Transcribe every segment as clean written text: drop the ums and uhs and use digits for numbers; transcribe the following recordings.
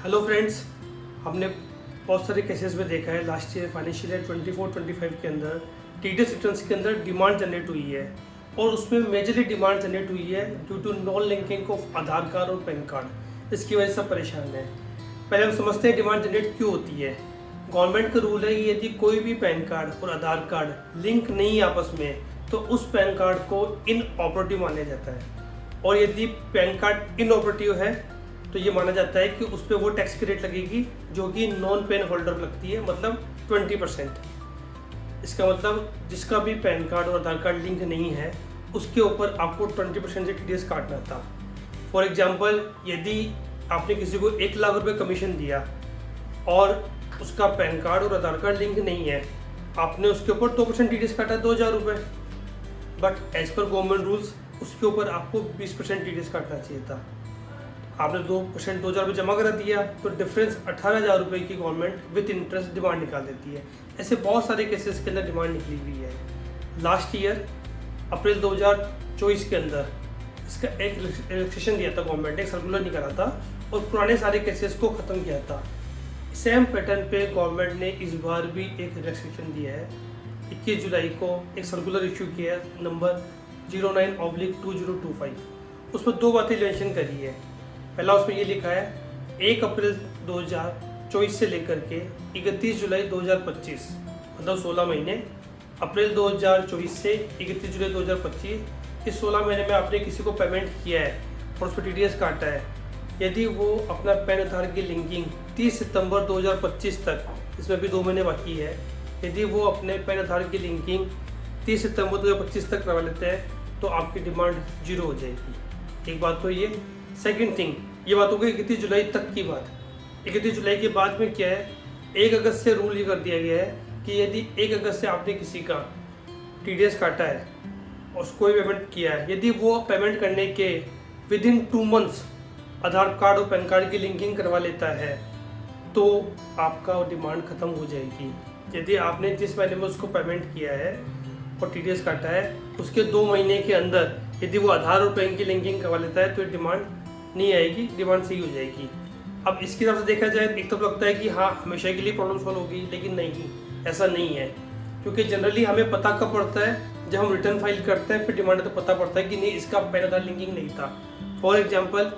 Hello friends, हमने बहुत सारे केसेस में देखा है लास्ट ईयर फाइनेंशियल ईयर 24-25 के अंदर टीडीएस रिटर्न्स के अंदर डिमांड जनरेट हुई है और उसमें मेजरली डिमांड जनरेट हुई है due to non linking of Aadhaar card और पैन कार्ड। इसकी वजह से सब परेशान हैं। पहले हम समझते हैं डिमांड जनरेट क्यों होती है। गवर्नमेंट का रूल है कि यदि कोई भी पैन कार्ड और आधार कार्ड लिंक नहीं आपस में तो उस पैन कार्ड को इनऑपरेटिव माना जाता है, और यदि पैन कार्ड इनऑपरेटिव है तो ये माना जाता है कि उस पर वो टैक्स की रेट लगेगी जो कि नॉन पेन होल्डर लगती है, मतलब 20%। इसका मतलब जिसका भी पैन कार्ड और आधार कार्ड लिंक नहीं है उसके ऊपर आपको 20% से टीडीएस काटना था। फॉर एग्जांपल, यदि आपने किसी को 1 लाख रुपए कमीशन दिया और उसका पैन कार्ड और आधार कार्ड लिंक नहीं है, आपने उसके ऊपर 2% टीडीएस काटा 2000 रुपये, but as per government rules उसके ऊपर आपको 20% टीडीएस काटना चाहिए था। आपने 2% 2000 रुपये जमा करा दिया तो डिफरेंस 18,000 रुपये की गवर्नमेंट विद इंटरेस्ट डिमांड निकाल देती है। ऐसे बहुत सारे केसेस के अंदर डिमांड निकली हुई है। लास्ट ईयर अप्रैल 2024 के अंदर इसका एक रिलैक्सेशन दिया था गवर्नमेंट ने, एक सर्कुलर निकाला था और पुराने सारे केसेस को ख़त्म किया था। सेम पैटर्न पे गवर्नमेंट ने इस बार भी एक रिलैक्सेशन दिया है। 21 जुलाई को एक सर्कुलर इशू किया है नंबर 09/2025। उसमें 2 बातें मेंशन करी है। पहला उसमें ये लिखा है 1 अप्रैल 2024 से लेकर के 31 जुलाई 2025, मतलब 16 महीने। अप्रैल 2024 से 31 जुलाई 2025, इस 16 महीने में आपने किसी को पेमेंट किया है और उस पर टीडीएस काटा है, यदि वो अपना पैन आधार की लिंकिंग 30 सितंबर 2025 तक, इसमें भी 2 महीने बाकी है, यदि वो अपने पैन आधार की लिंकिंग 30 सितंबर 2025 तक करवा लेते हैं तो आपकी डिमांड 0 हो जाएगी। एक बात तो ये। सेकंड थिंग, ये बात हो गई 31 जुलाई तक की बात। 31 जुलाई के बाद में क्या है, 1 अगस्त से रूल ये कर दिया गया है कि यदि 1 अगस्त से आपने किसी का टीडीएस काटा है और उसको भी पेमेंट किया है, यदि वो पेमेंट करने के with in 2 months Aadhaar card और पैन कार्ड की लिंकिंग करवा लेता है तो आपका डिमांड ख़त्म हो जाएगी। यदि आपने जिस महीने में उसको पेमेंट किया है और टीडीएस काटा है उसके 2 महीने के अंदर यदि वो आधार और पैन की लिंकिंग करवा लेता है तो डिमांड नहीं आएगी, डिमांड सही हो जाएगी। अब इसकी तरफ से देखा जाए एक तो लगता है कि हाँ हमेशा के लिए प्रॉब्लम सॉल्व होगी, लेकिन नहीं, ऐसा नहीं है। क्योंकि जनरली हमें पता कब पड़ता है, जब हम रिटर्न फाइल करते हैं फिर डिमांड तो पता पड़ता है कि नहीं इसका पैन आधार लिंकिंग नहीं था। फॉर एग्जाम्पल,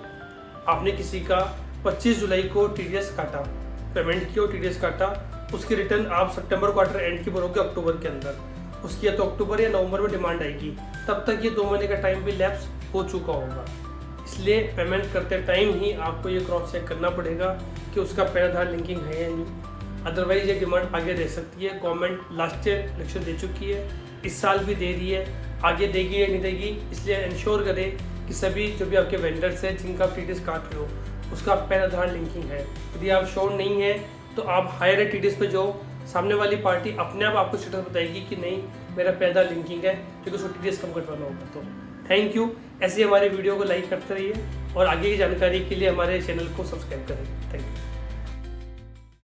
आपने किसी का 25 जुलाई को टीडीएस काटा, पेमेंट किया और टीडीएस काटा, उसकी रिटर्न आप सितंबर क्वार्टर एंड की भरोगे अक्टूबर के अंदर, उसकी या तो अक्टूबर या नवंबर में डिमांड आएगी, तब तक ये 2 महीने का टाइम भी लैप्स हो चुका होगा। इसलिए पेमेंट करते टाइम ही आपको ये क्रॉस चेक करना पड़ेगा कि उसका पैन आधार लिंकिंग है या नहीं, अदरवाइज ये डिमांड आगे रह सकती है। Government last year election they चुकी है, इस साल भी दे रही है, आगे देगी या नहीं देगी, इसलिए इंश्योर करें कि सभी जो भी आपके वेंडर्स हैं जिनका आप टीडीएस काट रहे हो उसका पैन आधार लिंकिंग है। यदि आप श्योर नहीं है तो आप हायर टीडीएस पे जाओ, सामने वाली पार्टी अपने आप आपको स्टेटस बताएगी कि नहीं मेरा पैन आधार लिंकिंग है, क्योंकि उसको टीडीएस कम कटवाना होगा। तो थैंक यू। ऐसे ही हमारे वीडियो को लाइक करते रहिए और आगे की जानकारी के लिए हमारे चैनल को सब्सक्राइब करें। Thank you.